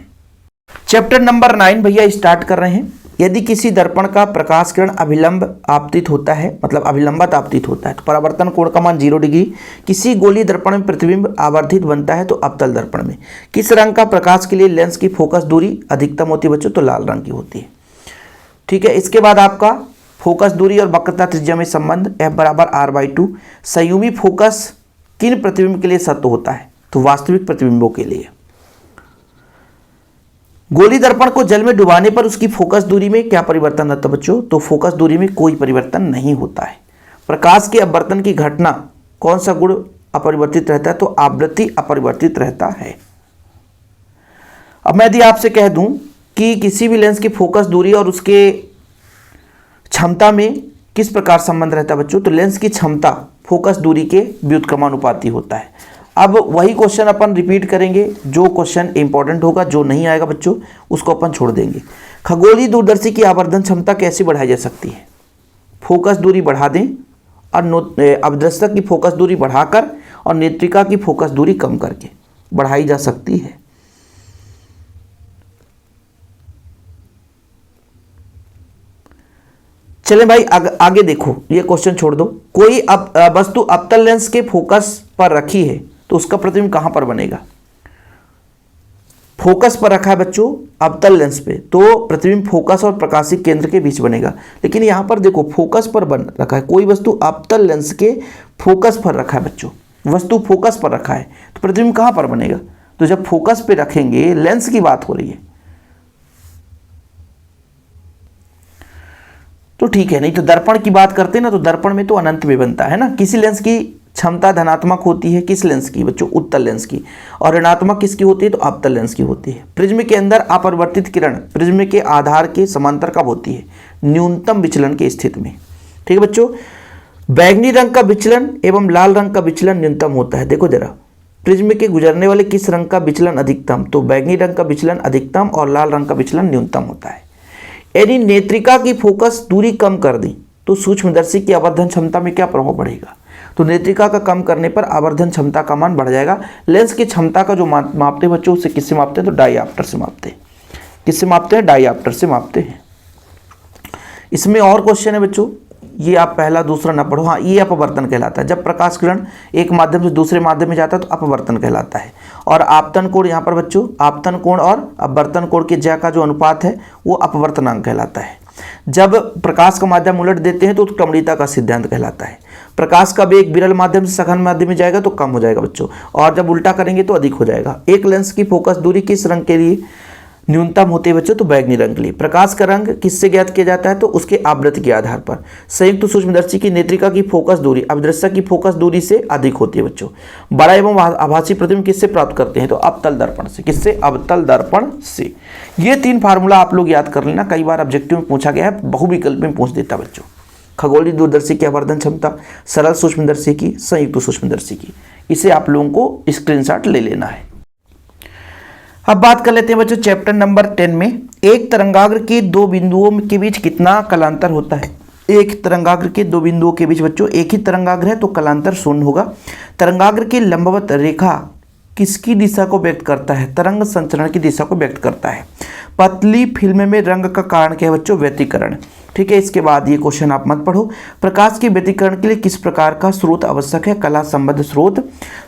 चैप्टर नंबर 9 भैया स्टार्ट कर रहे हैं। यदि किसी दर्पण का प्रकाश किरण अभिलंब आपतित होता है, मतलब अभिलंबत आपतित होता है, तो परावर्तन कोण का मान 0 डिग्री। किसी गोलीय दर्पण में प्रतिबिंब आवर्धित बनता है, तो अवतल दर्पण में किस रंग का प्रकाश के लिए लेंस की फोकस दूरी अधिकतम होती है बच्चों? तो लाल रंग की होती है। ठीक है, इसके बाद आपका फोकस दूरी और वक्रता त्रिज्या में संबंध F बराबर R/2। संयुगी फोकस किन प्रतिबिंब के लिए सत्य होता है? तो वास्तविक प्रतिबिंबों के लिए। गोली दर्पण को जल में डुबाने पर उसकी फोकस दूरी में क्या परिवर्तन आता है बच्चों? तो फोकस दूरी में कोई परिवर्तन नहीं होता है। प्रकाश के अपवर्तन की घटना कौन सा गुण अपरिवर्तित रहता है? तो आवृत्ति अपरिवर्तित रहता है। अब मैं यदि आपसे कह दूं कि किसी भी लेंस की फोकस दूरी और उसके क्षमता में किस प्रकार संबंध रहता है बच्चों? तो लेंस की क्षमता फोकस दूरी के व्युत्क्रमानुपाती होता है। अब वही क्वेश्चन अपन रिपीट करेंगे, जो क्वेश्चन इंपॉर्टेंट होगा, जो नहीं आएगा बच्चों उसको अपन छोड़ देंगे। खगोलीय दूरदर्शी की आवर्धन क्षमता कैसे बढ़ाई जा सकती है? फोकस दूरी बढ़ा दें और अवदर्शक की फोकस दूरी बढ़ाकर और नेत्रिका की फोकस दूरी कम करके बढ़ाई जा सकती है। चले भाई आगे देखो, ये क्वेश्चन छोड़ दो। कोई वस्तु अवतल लेंस के फोकस पर रखी है तो उसका प्रतिबिंब कहां पर बनेगा? फोकस पर रखा है बच्चों अवतल लेंस पे, तो प्रतिबिंब फोकस और प्रकाशिक केंद्र के बीच बनेगा। लेकिन यहां पर देखो फोकस पर बन रखा है, कोई वस्तु अवतल लेंस के फोकस पर रखा है बच्चों, वस्तु फोकस पर रखा है तो प्रतिबिंब कहां पर बनेगा? तो जब फोकस पे रखेंगे, लेंस की बात हो रही है तो ठीक है, नहीं तो दर्पण की बात करते हैं ना, तो दर्पण में तो अनंत में बनता है ना। किसी लेंस की क्षमता धनात्मक होती है, किस लेंस की बच्चों? उत्तल लेंस की। और ऋणात्मक किसकी होती है? तो अवतल लेंस की होती है। प्रिज्म के अंदर अपरिवर्तित किरण प्रिज्म के आधार के समांतर कब होती है? न्यूनतम विचलन की स्थिति में। ठीक है बच्चों, बैगनी रंग का विचलन एवं लाल रंग का विचलन न्यूनतम होता है। देखो जरा, प्रिज्म के गुजरने वाले किस रंग का विचलन अधिकतम? तो बैगनी रंग का विचलन अधिकतम और लाल रंग का विचलन न्यूनतम होता है। यदि नेत्रिका की फोकस दूरी कम कर दी तो सूक्ष्मदर्शी की आवर्धन क्षमता में क्या प्रभाव पड़ेगा? तो नेत्रिका का कम करने पर आवर्धन क्षमता का मान बढ़ जाएगा। लेंस की क्षमता का जो मापते हैं बच्चों, उसे किससे मापते हैं? तो डाईऑप्टर से मापते हैं। किससे मापते हैं? डाईऑप्टर से मापते हैं। इसमें और क्वेश्चन है बच्चों, ये आप पहला दूसरा ना पढ़ो। हाँ, ये अपवर्तन कहलाता है। जब प्रकाश किरण एक माध्यम से दूसरे माध्यम में जाता है तो अपवर्तन कहलाता है। और आपतन कोण, यहाँ पर बच्चों आपतन कोण और अपवर्तन कोण के ज्या का जो अनुपात है वो अपवर्तनांक कहलाता है। जब प्रकाश का माध्यम उलट देते हैं तो उत्क्रमणीयता का सिद्धांत कहलाता है। प्रकाश का वेग विरल माध्यम से सघन माध्यम में जाएगा तो कम हो जाएगा बच्चों, और जब उल्टा करेंगे तो अधिक हो जाएगा। एक लेंस की फोकस दूरी किस रंग के लिए न्यूनतम होती है बच्चों? तो बैगनी रंग के लिए। प्रकाश का रंग किससे ज्ञात किया जाता है? तो उसके आवृत्ति के आधार पर। संयुक्त सूक्ष्मदर्शी की नेत्रिका की फोकस दूरी अवदर्शक की फोकस दूरी से अधिक होती है बच्चों। बड़ा एवं आभासी प्रतिबिंब किससे प्राप्त करते हैं? तो अवतल दर्पण से। किससे? अवतल दर्पण से। ये 3 फार्मूला आप लोग याद कर लेना, कई बार ऑब्जेक्टिव में पूछा गया है, बहुविकल्प में पूछ देता बच्चों। खगोलीय दूरदर्शी की आवर्धन क्षमता, सरल सूक्ष्मदर्शी की, संयुक्त सूक्ष्मदर्शी की। इसे आप लोगों को स्क्रीनशॉट ले लेना है। अब बात कर लेते हैं बच्चों चैप्टर नंबर 10 में। एक तरंगाग्र के 2 बिंदुओं के बीच कितना कलांतर होता है? एक तरंगाग्र के 2 बिंदुओं के बीच बच्चों, एक ही तरंगाग्र है तो कलांतर 0 होगा। तरंगाग्र की लंबवत रेखा किसकी दिशा को व्यक्त करता है? तरंग संचरण की दिशा को व्यक्त करता है। पतली फिल्म में रंग का कारण क्या है बच्चों? व्यतिकरण। ठीक है, इसके बाद ये क्वेश्चन आप मत पढ़ो। प्रकाश के व्यतिकरण के लिए किस प्रकार का स्रोत आवश्यक है? कला संबद्ध स्रोत।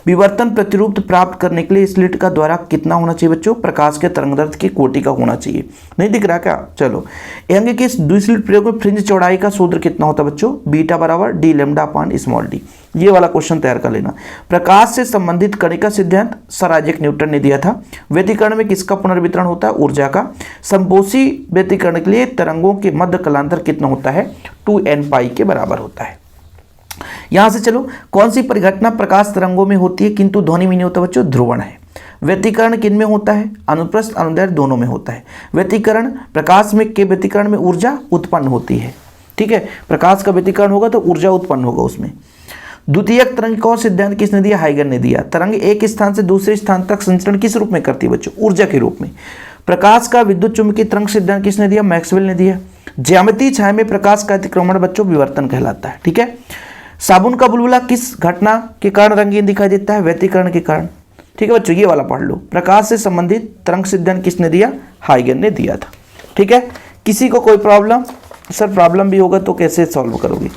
विवर्तन प्रतिरूप प्राप्त करने के लिए स्लिट का द्वारा कितना होना चाहिए बच्चों? प्रकाश के तरंगदैर्ध्य की कोटि का होना चाहिए। नहीं दिख रहा क्या? चलो, अंग के द्विस्लिट प्रयोग में फ्रिंज चौड़ाई का सूत्र कितना होता है बच्चों? बीटा बराबर डी लैम्डा अपान स्मॉल डी। ये वाला क्वेश्चन तैयार कर लेना। प्रकाश से संबंधित कणिका सिद्धांत सर आइजैक न्यूटन ने दिया था। व्यतिकरण में किसका पुनर्वितरण होता है? ऊर्जा का। संपोषी व्यतिकरण के लिए तरंगों के मध्य कलांतर कितना होता है? 2n पाई के बराबर होता है। यहां से चलो, कौन सी परिघटना प्रकाश तरंगों में होती है किंतु ध्वनि में नहीं होता बच्चों? ध्रुवण है। व्यतिकरण किन में होता है? अनुप्रस्थ अनुदैर्ध्य दोनों में होता है। व्यतिकरण, प्रकाश में के व्यतिकरण में ऊर्जा उत्पन्न होती है। ठीक है, प्रकाश का व्यतिकरण होगा तो ऊर्जा उत्पन्न होगा उसमें। द्वितीयक तरंग का सिद्धांत किसने दिया? हाइगन ने दिया। तरंग एक स्थान से दूसरे स्थान तक संचरण किस रूप में करती है बच्चों? ऊर्जा के रूप में। प्रकाश का विद्युत चुंबकीय तरंग सिद्धांत किसने दिया? मैक्सवेल ने दिया। ज्यामितीय छाया में प्रकाश का अतिक्रमण बच्चों विवर्तन कहलाता है। ठीक है, साबुन का बुलबुला किस घटना के कारण रंगीन दिखाई देता है? व्यतिकरण के कारण। ठीक है बच्चों, ये वाला पढ़ लो। प्रकाश से संबंधित तरंग सिद्धांत किसने दिया? हाइगन ने दिया था। ठीक है, किसी को कोई प्रॉब्लम? सर प्रॉब्लम भी होगा तो कैसे सॉल्व करोगे?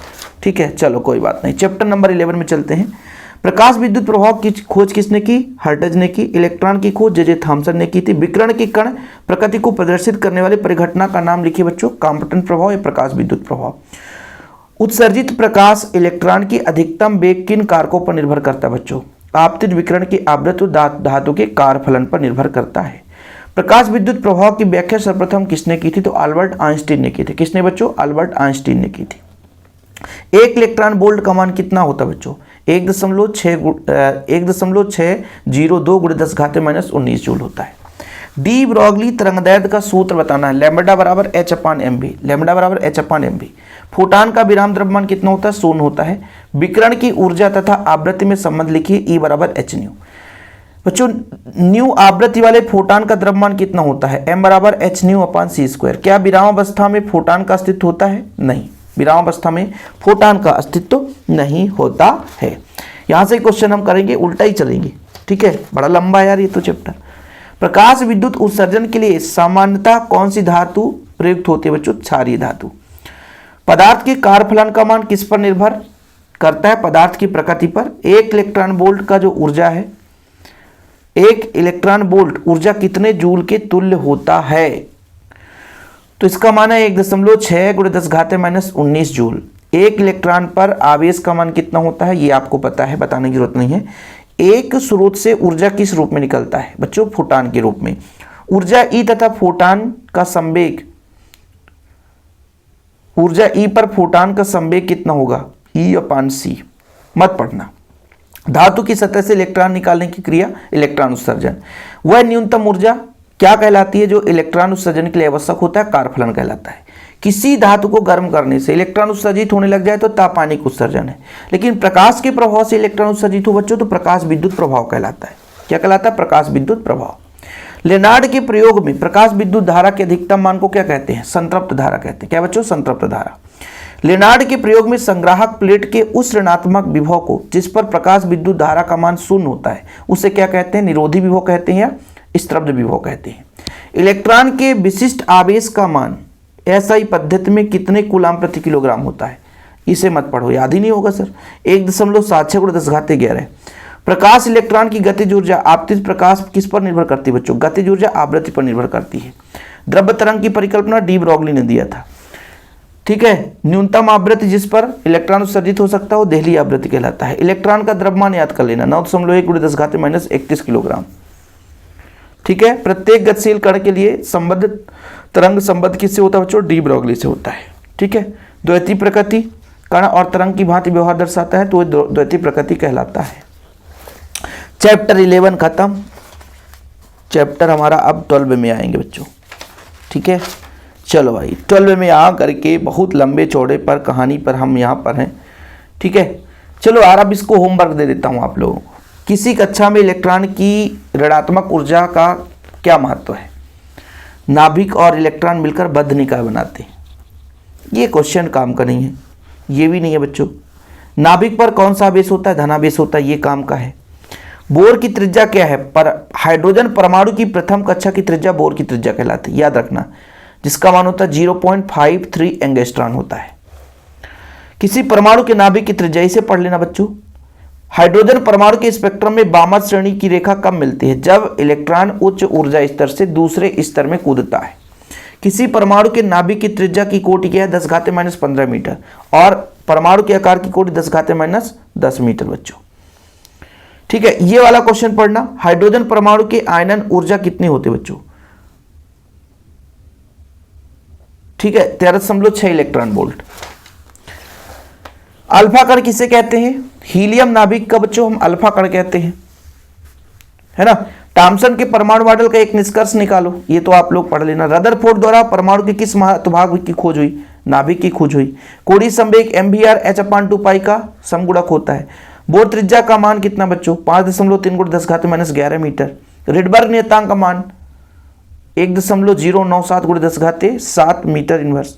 ठीक है, चलो कोई बात नहीं। चैप्टर नंबर 11 में चलते हैं। प्रकाश विद्युत प्रभाव की खोज किसने की? हर्टज ने की। इलेक्ट्रॉन की खोज जे थॉमसन ने की थी। विकिरण की कण प्रकृति को प्रदर्शित करने वाली परिघटना का नाम लिखिए बच्चों। कॉम्पटन प्रभाव या प्रकाश विद्युत प्रभाव। उत्सर्जित प्रकाश इलेक्ट्रॉन की अधिकतम वेग किन कारकों पर निर्भर करता है बच्चों? आपतित विकिरण की आवृत्ति धातु के कार्यफलन पर निर्भर करता है। प्रकाश विद्युत प्रभाव की व्याख्या सर्वप्रथम किसने की थी? तो अल्बर्ट आइंस्टीन ने की थी। किसने बच्चों? अल्बर्ट आइंस्टीन ने की थी। एक इलेक्ट्रॉन वोल्ट का मान कितना होता है बच्चों? 1.602 गुणे 10 घाते माइनस 19 जूल होता है। डी ब्रॉगली तरंगदैर्घ्य का सूत्र बताना है, लैम्ब्डा बराबर एच अपान एम बी, लैम्ब्डा बराबर एच अपान एम बी। फोटान का विराम द्रव्यमान कितना होता है? 0 होता है। विकिरण की ऊर्जा तथा आवृत्ति में संबंध लिखिए, ई बराबर एच न्यू। बच्चों न्यू आवृत्ति वाले फोटान का द्रव्यमान कितना होता है? एम बराबर एच न्यू अपान सी स्क्वायर। क्या विरामावस्था में फोटान का अस्तित्व होता है? नहीं, विरामावस्था में फोटान का अस्तित्व नहीं होता है। यहां से क्वेश्चन हम करेंगे उल्टा ही चलेंगे, ठीक है, बड़ा लंबा है यार ये तो चैप्टर। प्रकाश विद्युत उत्सर्जन के लिए सामान्यतः कौन सी धातु प्रयुक्त होती है बच्चों? क्षारीय धातु। पदार्थ के कार्यफलन का मान किस पर निर्भर करता है? पदार्थ की प्रकृति पर। एक इलेक्ट्रॉन वोल्ट का जो ऊर्जा है, एक इलेक्ट्रॉन वोल्ट ऊर्जा कितने जूल के तुल्य होता है? तो इसका मान है 1.6 गुणे 10 घाते माइनस 19 जूल। एक इलेक्ट्रॉन पर आवेश का मान कितना होता है? ये आपको पता है, बताने की जरूरत नहीं है। एक स्रोत से ऊर्जा किस रूप में निकलता है बच्चों? फोटान के रूप में। ऊर्जा ई तथा फोटान का संवेग, ऊर्जा ई पर फोटान का संवेग कितना होगा? ई अपान सी। मत पढ़ना। धातु की सतह से इलेक्ट्रॉन निकालने की क्रिया इलेक्ट्रॉन उत्सर्जन। वह न्यूनतम ऊर्जा क्या कहलाती है जो इलेक्ट्रॉन उत्सर्जन के लिए आवश्यक होता है? कार्यफलन कहलाता है। किसी धातु को गर्म करने से इलेक्ट्रॉन उत्सर्जित होने लग जाए तो तापानिक उत्सर्जन है। लेकिन प्रकाश के प्रभाव से इलेक्ट्रॉन उत्सर्जित हो बच्चों तो प्रकाश विद्युत प्रभाव कहलाता है। क्या कहलाता है? प्रकाश विद्युत प्रभाव। लेनार्ड के प्रयोग में प्रकाश विद्युत धारा के अधिकतम मान को क्या कहते हैं? संतृप्त धारा कहते हैं। क्या बच्चों? संतृप्त धारा। लेनार्ड के प्रयोग में संग्राहक प्लेट के उस ऋणात्मक विभव को जिस पर प्रकाश विद्युत धारा का मान शून्य होता है उसे क्या कहते हैं? निरोधी विभव कहते हैं या स्तब्ध विभव कहते हैं। इलेक्ट्रॉन के विशिष्ट आवेश का मान एसआई पद्धति में कितने कूलाम प्रति किलोग्राम होता है? इसे मत पढ़ो, याद ही नहीं होगा सर। 1.76 गुणे 10 घाते 11। प्रकाश इलेक्ट्रॉन की गतिज ऊर्जा आपतित प्रकाश किस पर निर्भर करती है बच्चों? गतिज ऊर्जा आवृत्ति पर निर्भर करती है। द्रव्य तरंग की परिकल्पना डी ब्रॉगली ने दिया था, ठीक है। न्यूनतम आवृत्ति जिस पर इलेक्ट्रॉन उत्सर्जित हो सकता है वो देहली आवृत्ति कहलाता है। इलेक्ट्रॉन का द्रव्यमान याद कर लेना, 9.1 गुणे 10 घाते माइनस 31 किलोग्राम, ठीक है। प्रत्येक गतिशील कण के लिए संबद्ध तरंग संबद्ध किससे होता है बच्चों? डी ब्रॉगली से होता है, ठीक है। द्वैतीय प्रकृति कण और तरंग की भांति व्यवहार दर्शाता है तो वह द्वैतीय प्रकृति कहलाता है। चैप्टर 11 खत्म। चैप्टर हमारा अब 12 में आएंगे बच्चों, ठीक है। चलो भाई 12 में आ करके बहुत लंबे चौड़े पर कहानी पर हम यहाँ पर हैं, ठीक है। चलो यार अब इसको होमवर्क दे देता हूँ आप लोगों को। किसी कक्षा में इलेक्ट्रॉन की ऋणात्मक ऊर्जा का क्या महत्व है? नाभिक और इलेक्ट्रॉन मिलकर बद्ध निकाय बनाते हैं। ये क्वेश्चन काम का नहीं है, ये भी नहीं है बच्चों। नाभिक पर कौन सा आवेश होता है? धनावेश होता है, ये काम का है। बोर की त्रिज्या क्या है? पर हाइड्रोजन परमाणु की प्रथम कक्षा की त्रिज्या बोर की त्रिज्या कहलाती है, याद रखना, जिसका मान होता है 0.53 एंगस्ट्रॉन होता है। किसी परमाणु के नाभिक की त्रिज्या, इसे पढ़ लेना बच्चों। हाइड्रोजन परमाणु के स्पेक्ट्रम में वामद श्रेणी की रेखा कब मिलती है? जब इलेक्ट्रॉन उच्च ऊर्जा स्तर से दूसरे स्तर में कूदता है। किसी परमाणु के नाभिक की त्रिज्या की कोटि क्या है? 10 घाते माइनस 15 मीटर, और परमाणु के आकार की कोटि 10 घाते माइनस 10 मीटर बच्चों, ठीक है। ये वाला क्वेश्चन पढ़ना। हाइड्रोजन परमाणु के आयनन ऊर्जा कितनी होती है बच्चों? ठीक है, 13.6 इलेक्ट्रॉन वोल्ट। अल्फा कण किसे कहते हैं? हीलियम नाभिक का बच्चों हम अल्फा कण कहते हैं, है ना। थॉम्सन के परमाणु मॉडल का एक निष्कर्ष निकालो, ये तो आप लोग पढ़ लेना। रदरफोर्ड द्वारा परमाणु के किस महत्वभाग की खोज हुई? नाभिक की खोज हुई। कोणीय संवेग mvr h/2 पाई का समगुणक होता है। बोर त्रिज्या का मान कितना बच्चों? 5.3 गुणे 10 घाते माइनस 11 मीटर। रिडबर्ग नियतांक का मान 1.097 गुणे 10 घाते 7 मीटर इनवर्स।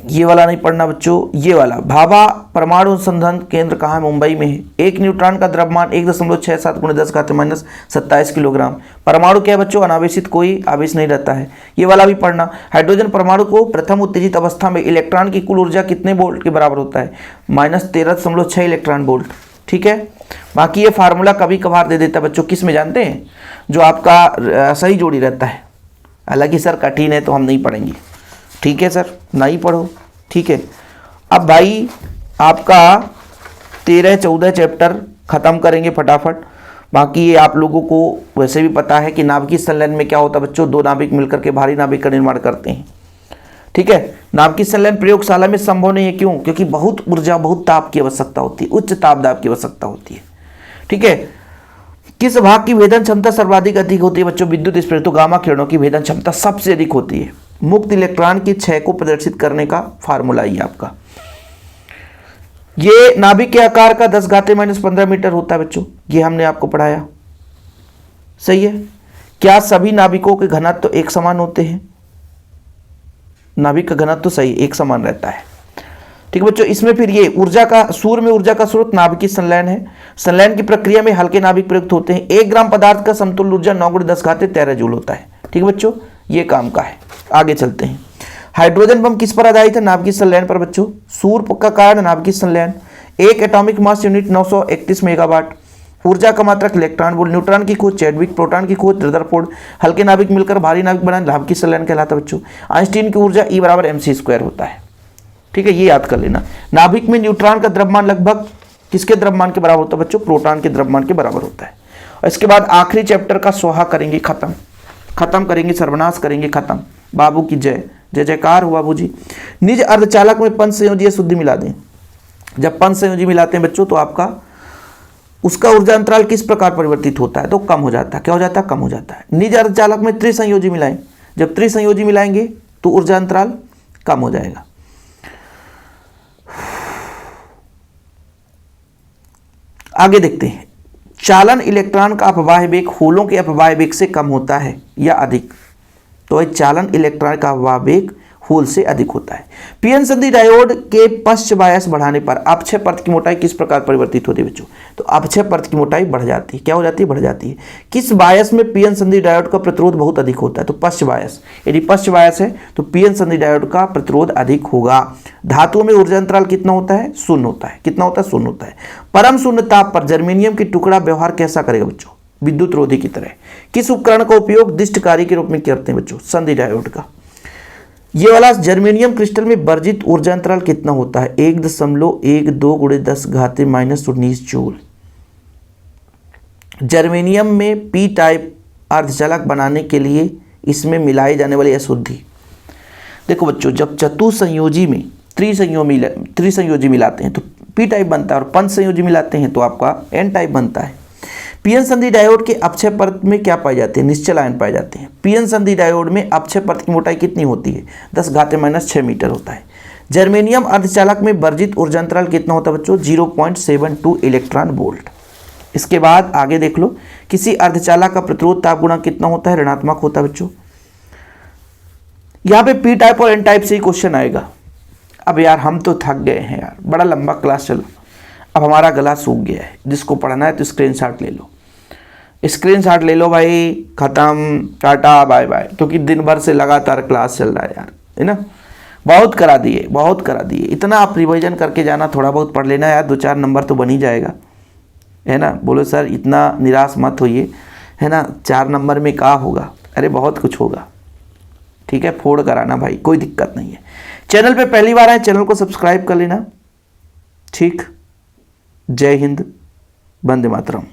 ये वाला नहीं पढ़ना बच्चों, ये वाला। भाभा परमाणु अनुसंधान केंद्र कहाँ है? मुंबई में है। एक न्यूट्रॉन का द्रव्यमान 1.67 गुणे 10 घाते माइनस 27 किलोग्राम। परमाणु क्या है बच्चों? अनावेशित, कोई आवेश नहीं रहता है। ये वाला भी पढ़ना। हाइड्रोजन परमाणु को प्रथम उत्तेजित अवस्था में इलेक्ट्रॉन की कुल ऊर्जा कितने वोल्ट के बराबर होता है? -13.6 इलेक्ट्रॉन वोल्ट, ठीक है। बाकी ये फार्मूला कभी कभार दे देता है बच्चों, किस में जानते हैं? जो आपका सही जोड़ी रहता है। हालांकि सर कठिन है तो हम नहीं पढ़ेंगे, ठीक है सर, नहीं पढ़ो, ठीक है। अब भाई आपका 13-14 चैप्टर ख़त्म करेंगे फटाफट। बाकी ये आप लोगों को वैसे भी पता है कि नाभिकीय संलयन में क्या होता है बच्चों? दो नाभिक मिलकर के भारी नाभिक का निर्माण करते हैं, ठीक है। नाभिकीय संलयन प्रयोगशाला में संभव नहीं है, क्यों? क्योंकि बहुत ऊर्जा, बहुत ताप की आवश्यकता होती है, उच्च ताप दाब की आवश्यकता होती है। ठीक है। किस भाग की भेदन क्षमता सर्वाधिक अधिक होती है बच्चों? विद्युत स्प्रेर। तो गामा किरणों की भेदन क्षमता सबसे अधिक होती है। मुक्त इलेक्ट्रॉन की क्षय को प्रदर्शित करने का फार्मूला ही आपका। ये नाभिक के आकार का 10⁻⁻15 मीटर होता है बच्चों, ये हमने आपको पढ़ाया। सही है। क्या सभी नाभिकों के घनत्व एक समान होते हैं? नाभिक का घनत्व तो सही एक समान रहता है। ठीक है बच्चों। इसमें फिर ये ऊर्जा का, सूर्य में ऊर्जा का स्रोत नाभिकीय संलयन है। संलयन की प्रक्रिया में हल्के नाभिक प्रयुक्त होते हैं। 1 ग्राम पदार्थ का समतुल्य ऊर्जा 9×10⁻13 जूल होता है। ठीक है बच्चों, ये काम का है। आगे चलते हैं। हाइड्रोजन बम किस पर आधारित है? नाभिकीय संलयन पर बच्चों। सूर्य का कारण नाभिकीय संलयन। एक एटॉमिक मास यूनिट 931 मेगावाट। ऊर्जा का मात्रक इलेक्ट्रॉन वोल्ट। न्यूट्रॉन की खोज चैडविक, प्रोटॉन की खोज रदरफोर्ड। हल्के नाभिक मिलकर भारी नाभिक बनाए नाभिकीय संलयन कहलाता है बच्चों। आइंस्टीन की ऊर्जा E = mc² होता है। ठीक है, ये याद कर लेना। नाभिक में न्यूट्रॉन का द्रव्यमान लगभग किसके द्रव्यमान के बराबर होता है बच्चों? प्रोटॉन के द्रव्यमान के बराबर होता है। और इसके बाद आखिरी चैप्टर का स्वाहा करेंगे खत्म करेंगे, सर्वनाश करेंगे, खत्म। बाबू की जय जय जयकार हो बाबू जी। निज अर्धचालक में पंच संयोजी शुद्धि मिला दें। जब पंच संयोजी मिलाते हैं बच्चों तो आपका उसका ऊर्जा अंतराल किस प्रकार परिवर्तित होता है? तो कम हो जाता है। क्या हो जाता है? कम हो जाता है। निज अर्धचालक में त्रिसंयोजी मिलाएं। जब त्रिसंयोजी मिलाएंगे तो ऊर्जा अंतराल कम हो जाएगा। आगे देखते हैं। चालन इलेक्ट्रॉन का अपवाह वेग होलों के अपवाह वेग से कम होता है या अधिक? तो चालन इलेक्ट्रॉन का अपवाह वेग होल से अधिक होता है। पीएन संधि डायोड के पश्च बायस बढ़ाने पर अपक्षय परत की मोटाई किस प्रकार परिवर्तित होती है बच्चों? तो अपक्षय परत की मोटाई बढ़ जाती है। क्या हो जाती है? बढ़ जाती है। किस बायस में पीएन संधि डायोड का प्रतिरोध बहुत अधिक होता है? तो पश्च बायस। यदि पश्च बायस है तो पीएन संधि डायोड का प्रतिरोध अधिक होगा। धातुओं में ऊर्जा अंतराल कितना होता है? शून्य होता है। कितना होता है? शून्य होता है। परम शून्य ताप पर जर्मेनियम की टुकड़ा व्यवहार कैसा करेगा बच्चों? विद्युत रोधी की तरह। किस उपकरण का उपयोग दिष्ट कार्य के रूप में करते हैं बच्चों? संधि डायोड का। ये वाला जर्मेनियम क्रिस्टल में वर्जित ऊर्जा अंतराल कितना होता है? 1.12 × 10⁻⁻19 जूल। जर्मेनियम में पी टाइप अर्धचालक बनाने के लिए इसमें मिलाई जाने वाली अशुद्धि, देखो बच्चों, जब चतुसंयोजी में त्रिसंयोजी मिलाते हैं तो पी टाइप बनता है और पंच संयोजी मिलाते हैं तो आपका एन टाइप बनता है। पीएन संधि डायोड के अपक्षय परत में क्या पाए जाते हैं? निश्चल आयन पाए जाते हैं। पीएन संधि डायोड में अपक्षय परत की मोटाई कितनी होती है? 10⁻⁻6 मीटर होता है। जर्मेनियम अर्धचालक में वर्जित ऊर्जा अंतराल कितना होता है बच्चों? 0.72 इलेक्ट्रॉन वोल्ट। इसके बाद आगे देख लो, किसी अर्धचालक का प्रतिरोध ताप गुणांक कितना होता है? ऋणात्मक होता है बच्चों। यहाँ पे पी टाइप और एन टाइप से ही क्वेश्चन आएगा। अब यार हम तो थक गए हैं यार, बड़ा लंबा क्लास चला, अब हमारा गला सूख गया है। जिसको पढ़ना है तो स्क्रीनशॉट ले लो, स्क्रीनशॉट ले लो भाई, खत्म, टाटा बाय बाय। क्योंकि दिन भर से लगातार क्लास चल रहा है यार, है ना। बहुत करा दिए। इतना आप रिवीजन करके जाना, थोड़ा बहुत पढ़ लेना यार, 2-4 नंबर तो बन ही जाएगा, है ना। बोलो सर इतना निराश मत होइए, है ना। 4 नंबर में क्या होगा? अरे बहुत कुछ होगा। ठीक है, फोड़ कराना भाई, कोई दिक्कत नहीं है। चैनल पे पहली बार आए, चैनल को सब्सक्राइब कर लेना। ठीक, जय हिंद, वंदे मातरम।